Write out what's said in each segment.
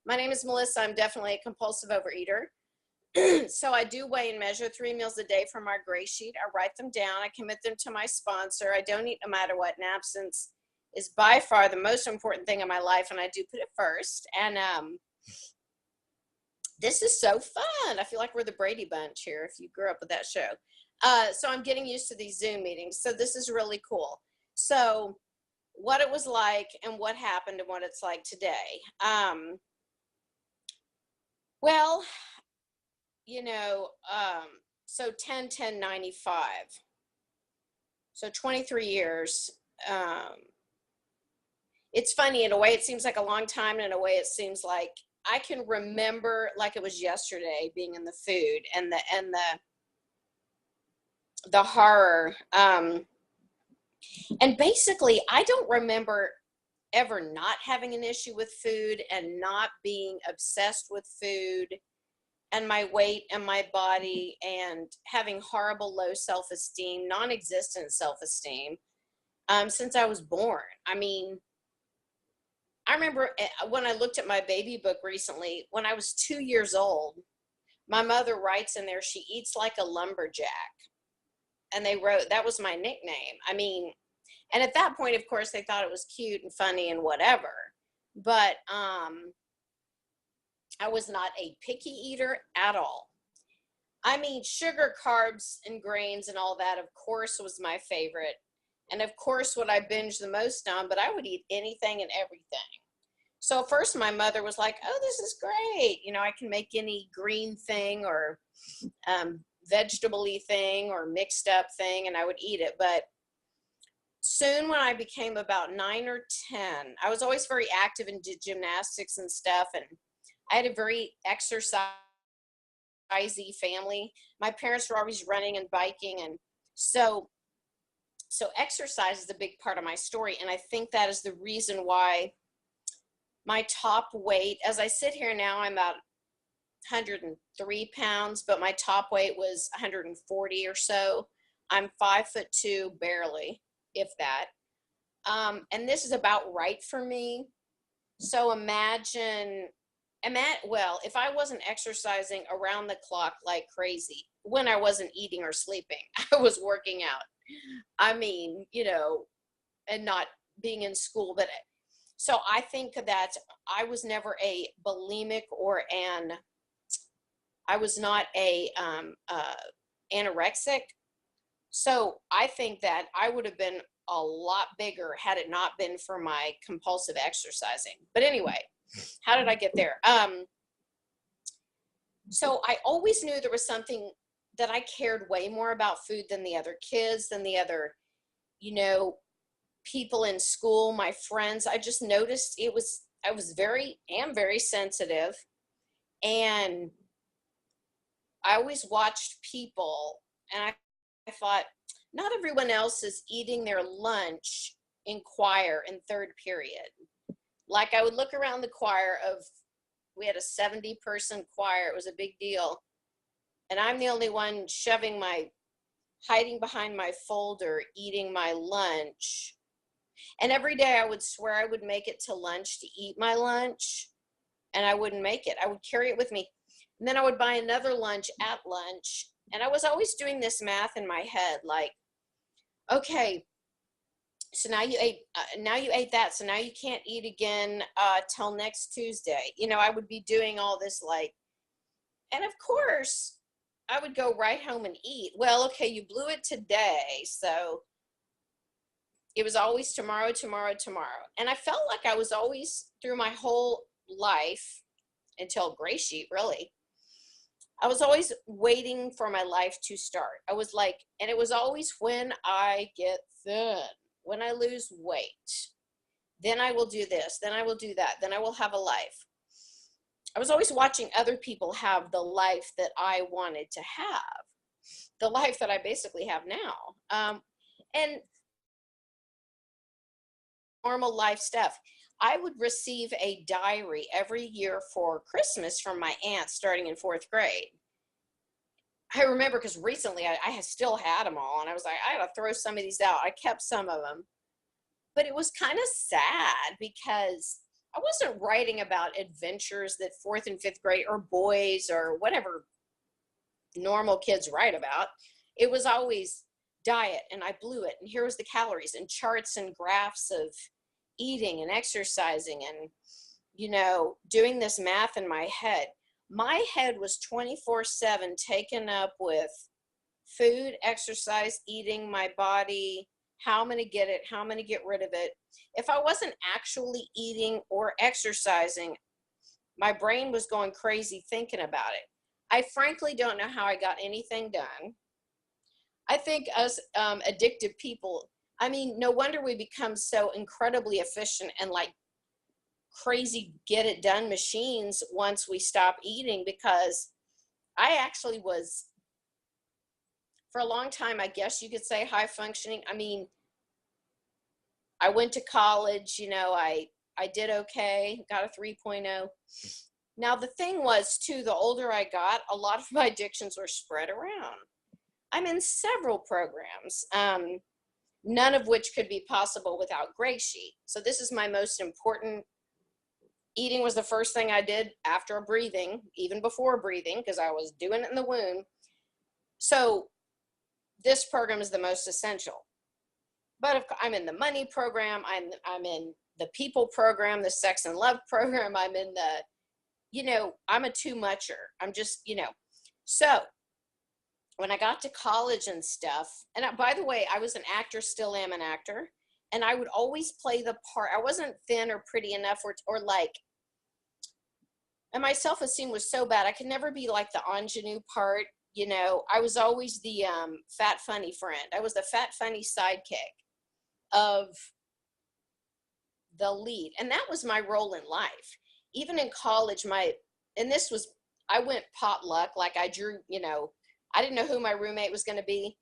My name is Melissa. I'm definitely a compulsive overeater. So I do weigh and measure 3 meals a day for my gray sheet. I write them down. I commit them to my sponsor. I don't eat no matter what. And abstinence is by far the most important thing in my life, and I do put it first. And this is so fun. I feel like we're the Brady Bunch here, if you grew up with that show. So I'm getting used to these Zoom meetings. So this is really cool. So what it was like and what happened and what it's like today. Well, so 10/10/95. So 23 years. It's funny, in a way it seems like a long time, and in a way it seems like I can remember like it was yesterday, being in the food and the horror. And basically I don't remember ever not having an issue with food and not being obsessed with food and my weight and my body and having horrible low self-esteem, non-existent self-esteem, since I was born. I mean, I remember when I looked at my baby book recently, when I was 2 years old, my mother writes in there, she eats like a lumberjack. And they wrote, that was my nickname. I mean, and at that point, of course, they thought it was cute and funny and whatever. But I was not a picky eater at all. I mean, sugar, carbs, and grains and all that, of course, was my favorite. And of course, what I binged the most on, but I would eat anything and everything. So first my mother was like, oh, this is great. I can make any green thing or vegetable-y thing or mixed up thing, and I would eat it. But soon when I became about 9 or 10, I was always very active and did gymnastics and stuff. And I had a very exercise-y family. My parents were always running and biking. And so exercise is a big part of my story. And I think that is the reason why my top weight, as I sit here now, I'm about 103 pounds, but my top weight was 140 or so. I'm 5'2", barely, if that. And this is about right for me. So imagine, well, if I wasn't exercising around the clock like crazy, when I wasn't eating or sleeping, I was working out. I mean, and not being in school. But so I think that I was never a bulimic or I was not a anorexic. So I think that I would have been a lot bigger had it not been for my compulsive exercising. But anyway, how did I get there? So I always knew there was something that I cared way more about food than the other kids, than the other, people in school, my friends. I just noticed I am very sensitive. And I always watched people, and I thought, not everyone else is eating their lunch in choir in third period. Like, I would look around the choir we had a 70-person choir. It was a big deal. And I'm the only one hiding behind my folder, eating my lunch. And every day I would swear I would make it to lunch to eat my lunch, and I wouldn't make it. I would carry it with me. And then I would buy another lunch at lunch. And I was always doing this math in my head, like, okay, so now you ate that. So now you can't eat again till next Tuesday. I would be doing all this, like, and of course I would go right home and eat. Well, okay, you blew it today. So it was always tomorrow, tomorrow, tomorrow. And I felt like I was always, through my whole life, until Gray Sheet, really, I was always waiting for my life to start. I was like, and it was always when I get thin, when I lose weight, then I will do this, then I will do that, then I will have a life. I was always watching other people have the life that I wanted to have, the life that I basically have now. And normal life stuff. I would receive a diary every year for Christmas from my aunt starting in 4th grade. I remember because recently I still had them all, and I was like, I gotta throw some of these out. I kept some of them. But it was kind of sad because I wasn't writing about adventures that fourth and fifth grade or boys or whatever normal kids write about. It was always diet, and I blew it. And here was the calories and charts and graphs of eating and exercising and, doing this math in my head. My head was 24/7 taken up with food, exercise, eating, my body, how I'm going to get it, how I'm going to get rid of it. If I wasn't actually eating or exercising, my brain was going crazy thinking about it. I frankly don't know how I got anything done. I think us addictive people, I mean, no wonder we become so incredibly efficient and like crazy get it done machines once we stop eating, because I actually was, for a long time, I guess you could say, high functioning. I mean, I went to college, I did okay, got a 3.0. Now, the thing was, too, the older I got, a lot of my addictions were spread around. I'm in several programs, none of which could be possible without GreySheet. So this is my most important. Eating was the first thing I did after breathing, even before breathing, because I was doing it in the womb. So this program is the most essential. But if I'm in the money program, I'm in the people program, the sex and love program, I'm in the, I'm a too mucher. I'm just, So when I got to college and stuff, and by the way, I was an actor, still am an actor, and I would always play the part. I wasn't thin or pretty enough or like, and my self-esteem was so bad. I could never be like the ingenue part. I was always the fat, funny friend. I was the fat, funny sidekick of the lead. And that was my role in life. Even in college, I went potluck. Like I drew, I didn't know who my roommate was going to be.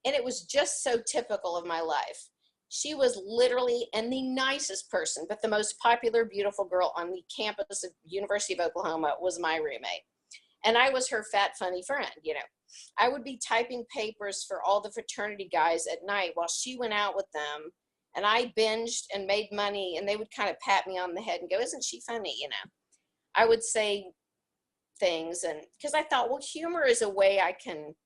And it was just so typical of my life. She was literally and the nicest person, but the most popular, beautiful girl on the campus of University of Oklahoma was my roommate. And I was her fat, funny friend, I would be typing papers for all the fraternity guys at night while she went out with them. And I binged and made money, and they would kind of pat me on the head and go, "Isn't she funny?" I would say things, and because I thought, well, humor is a way I can,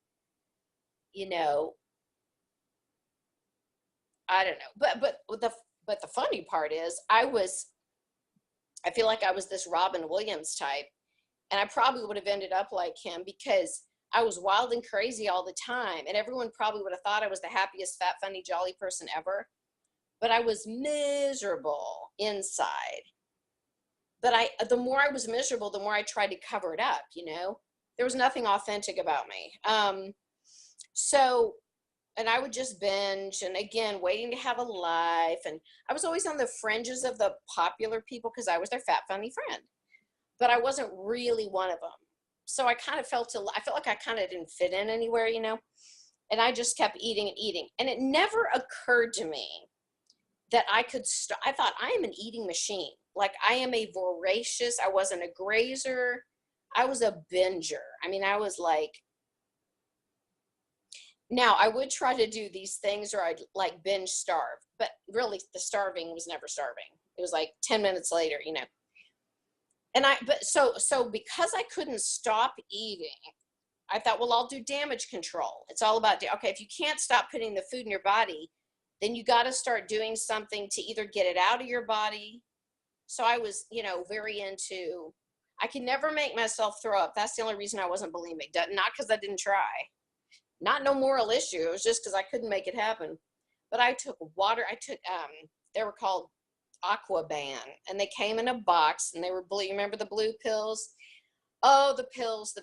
I don't know. But the funny part is I feel like I was this Robin Williams type, and I probably would have ended up like him because I was wild and crazy all the time, and everyone probably would have thought I was the happiest, fat, funny, jolly person ever. But I was miserable inside. But the more I was miserable, the more I tried to cover it up, There was nothing authentic about me. And I would just binge, and again, waiting to have a life. And I was always on the fringes of the popular people because I was their fat, funny friend. But I wasn't really one of them. So I felt like I kind of didn't fit in anywhere, And I just kept eating and eating. And it never occurred to me that I could stop. I thought, I am an eating machine. Like, I am a voracious, I wasn't a grazer. I was a binger. I mean, I was like, now I would try to do these things or I'd like binge starve, but really the starving was never starving. It was like 10 minutes later, And so because I couldn't stop eating, I thought, well, I'll do damage control. It's all about, okay, if you can't stop putting the food in your body, then you got to start doing something to either get it out of your body. So I was, very into, I could never make myself throw up. That's the only reason I wasn't bulimic. Not because I didn't try. Not no moral issue. It was just because I couldn't make it happen. But I took water. They were called Aquaban, and they came in a box, and they were blue. You remember the blue pills? Oh, the pills.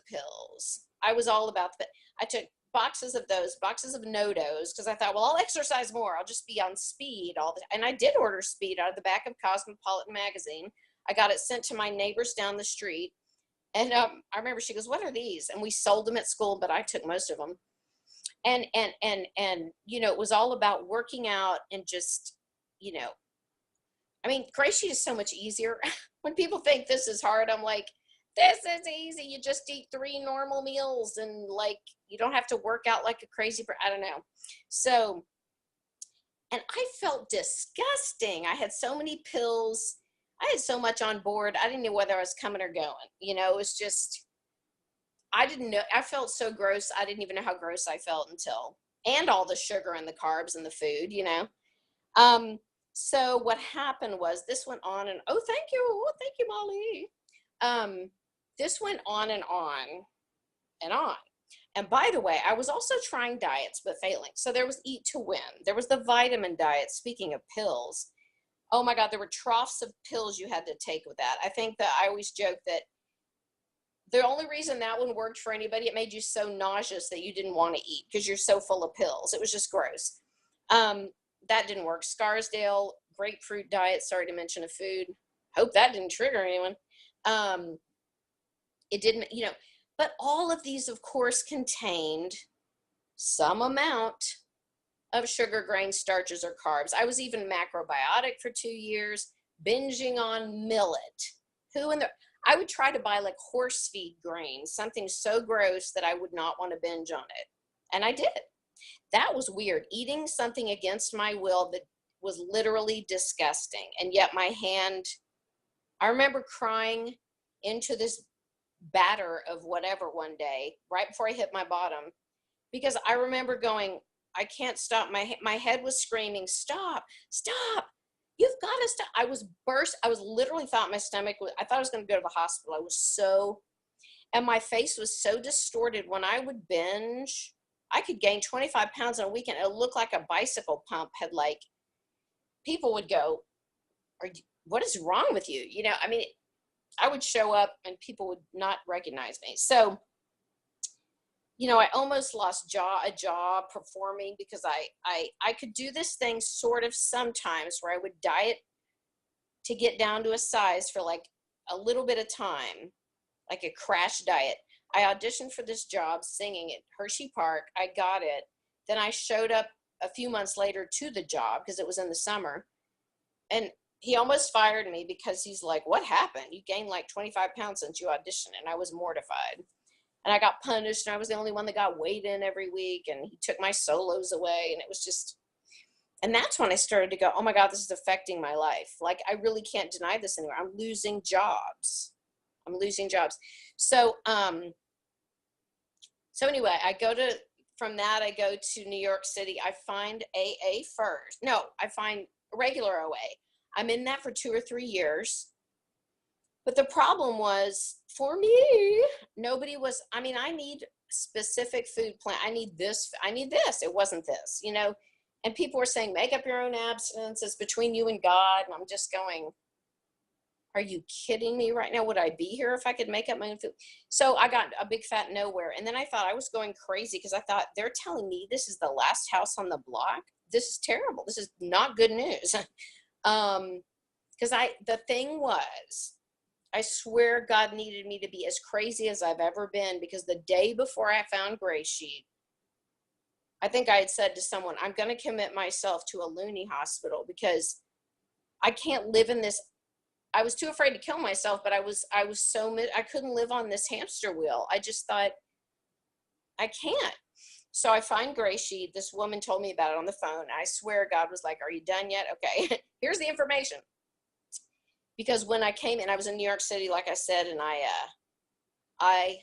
I was all about that. I took boxes of those, boxes of NoDoz, because I thought, well, I'll exercise more. I'll just be on speed all the time. And I did order speed out of the back of Cosmopolitan magazine. I got it sent to my neighbors down the street. And I remember she goes, "What are these?" And we sold them at school, but I took most of them. And it was all about working out and just, I mean, GreySheet is so much easier. When people think this is hard, I'm like, this is easy. You just eat 3 normal meals and like, you don't have to work out like a crazy person. I don't know. So, and I felt disgusting. I had so many pills. I had so much on board. I didn't know whether I was coming or going. You know, it was just, I didn't know. I felt so gross. I didn't even know how gross I felt until, and all the sugar and the carbs and the food, you know. Um, so what happened was this went on and, oh, thank you, Molly. This went on and on and on. And by the way, I was also trying diets, but failing. So there was Eat to Win. There was the vitamin diet. Speaking of pills, oh my God, there were troughs of pills you had to take with that. I think that I always joke that the only reason that one worked for anybody, it made you so nauseous that you didn't want to eat because you're so full of pills. It was just gross. That didn't work. Scarsdale, grapefruit diet. Sorry to mention a food. Hope that didn't trigger anyone. It didn't, you know, but all of these, of course, contained some amount of sugar, grains, starches, or carbs. I was even macrobiotic for 2 years, binging on millet. I would try to buy like horse feed grains, something so gross that I would not want to binge on it. And I did. That was weird. Eating something against my will that was literally disgusting. And yet I remember crying into this batter of whatever one day, right before I hit my bottom, because I remember going, I can't stop. My head was screaming, stop, you've got to stop. I was literally thought my stomach I thought I was going to go to the hospital. And my face was so distorted. When I would binge, I could gain 25 pounds in a weekend. It looked like a bicycle pump had, like, people would go, what is wrong with you? You know, I mean, I would show up and people would not recognize me. So, you know, I almost lost a job performing because I could do this thing sort of sometimes where I would diet to get down to a size for like a little bit of time, like a crash diet. I auditioned for this job singing at Hershey Park. I got it. Then I showed up a few months later to the job because it was in the summer. And he almost fired me because he's like, what happened? You gained like 25 pounds since you auditioned. And I was mortified. And I got punished, and I was the only one that got weighed in every week, and he took my solos away, and it was just, and that's when I started to go, oh my God, this is affecting my life. Like, I really can't deny this anymore. I'm losing jobs. So, anyway, from that, I go to New York City. I find AA first. No, I find regular OA. I'm in that for 2 or 3 years. But the problem was, for me, I need specific food plan. I need this. It wasn't this, you know? And people were saying, make up your own abstinence. It's between you and God. And I'm just going, are you kidding me right now? Would I be here if I could make up my own food? So I got a big fat nowhere. And then I thought I was going crazy because I thought, they're telling me this is the last house on the block. This is terrible. This is not good news. The thing was, I swear God needed me to be as crazy as I've ever been, because the day before I found Grey Sheet, I think I had said to someone, I'm going to commit myself to a loony hospital because I can't live in this. I was too afraid to kill myself, but I couldn't live on this hamster wheel. I just thought, I can't. So I find Grey Sheet. This woman told me about it on the phone. I swear God was like, are you done yet? Okay, here's the information. Because when I came in, I was in New York City, like I said, and I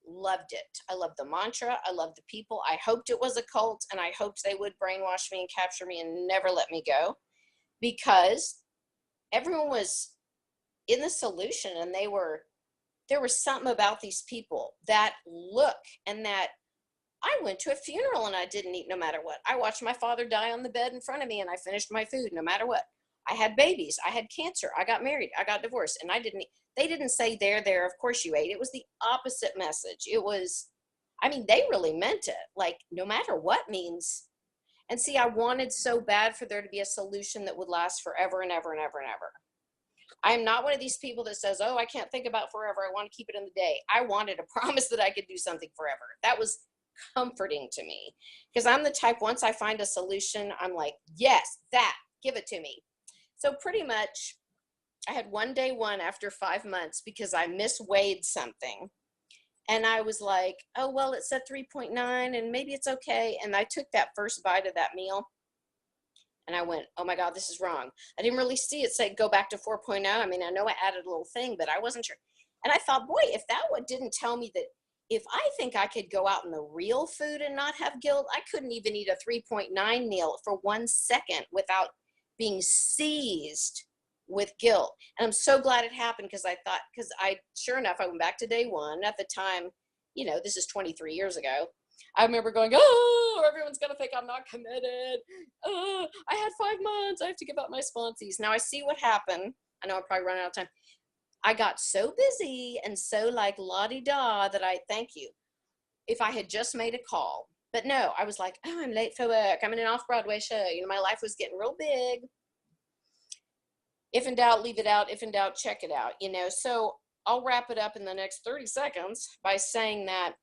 loved it. I loved the mantra. I loved the people. I hoped it was a cult, and I hoped they would brainwash me and capture me and never let me go, because everyone was in the solution, and there was something about these people, that look, and that I went to a funeral and I didn't eat no matter what. I watched my father die on the bed in front of me, and I finished my food no matter what. I had babies. I had cancer. I got married. I got divorced, and I didn't eat. They didn't say there, of course you ate. It was the opposite message. It was, they really meant it. Like, no matter what means. And see, I wanted so bad for there to be a solution that would last forever and ever and ever and ever. I'm not one of these people that says, oh, I can't think about forever. I want to keep it in the day. I wanted a promise that I could do something forever. That was comforting to me, because I'm the type, once I find a solution, I'm like, yes, give it to me. So pretty much I had one day one after 5 months because I misweighed something. And I was like, oh, well, it said 3.9 and maybe it's okay. And I took that first bite of that meal And I went, oh my God, this is wrong. I didn't really see it say go back to 4.0. I mean, I know I added a little thing, but I wasn't sure. And I thought, boy, if that one didn't tell me that if I think I could go out in the real food and not have guilt, I couldn't even eat a 3.9 meal for 1 second without being seized with guilt. And I'm so glad it happened, because I thought, sure enough, I went back to day one. At the time, this is 23 years ago. I remember going, oh, everyone's going to think I'm not committed. Oh, I had 5 months. I have to give up my sponsees. Now I see what happened. I know I'm probably running out of time. I got so busy and so like la-di-da that thank you. If I had just made a call. But no, I was like, oh, I'm late for work. I'm in an off-Broadway show. My life was getting real big. If in doubt, leave it out. If in doubt, check it out. So I'll wrap it up in the next 30 seconds by saying that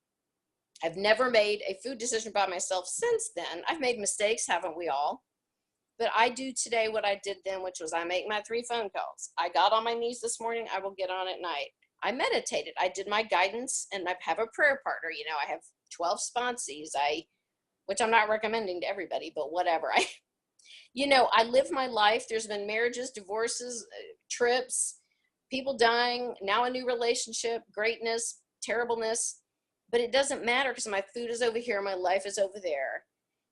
I've never made a food decision by myself since then. I've made mistakes, haven't we all? But I do today what I did then, which was I make my 3 phone calls. I got on my knees this morning. I will get on at night. I meditated. I did my guidance, and I have a prayer partner. I have 12 sponsees, which I'm not recommending to everybody, but whatever. I live my life. There's been marriages, divorces, trips, people dying, now a new relationship, greatness, terribleness. But it doesn't matter, because my food is over here, my life is over there.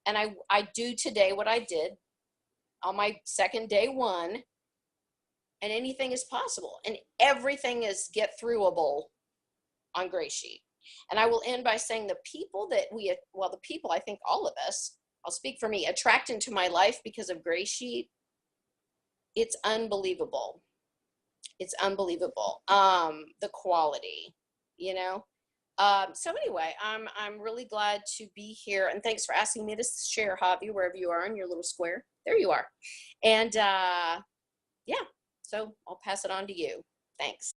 And I do today what I did on my second day one, and anything is possible. And everything is get throughable on GreySheet. And I will end by saying the people I think all of us, I'll speak for me, attract into my life because of GreySheet, it's unbelievable. It's unbelievable. The quality, So anyway, I'm really glad to be here, and thanks for asking me to share, Javi, wherever you are in your little square. There you are. And yeah, so I'll pass it on to you. Thanks.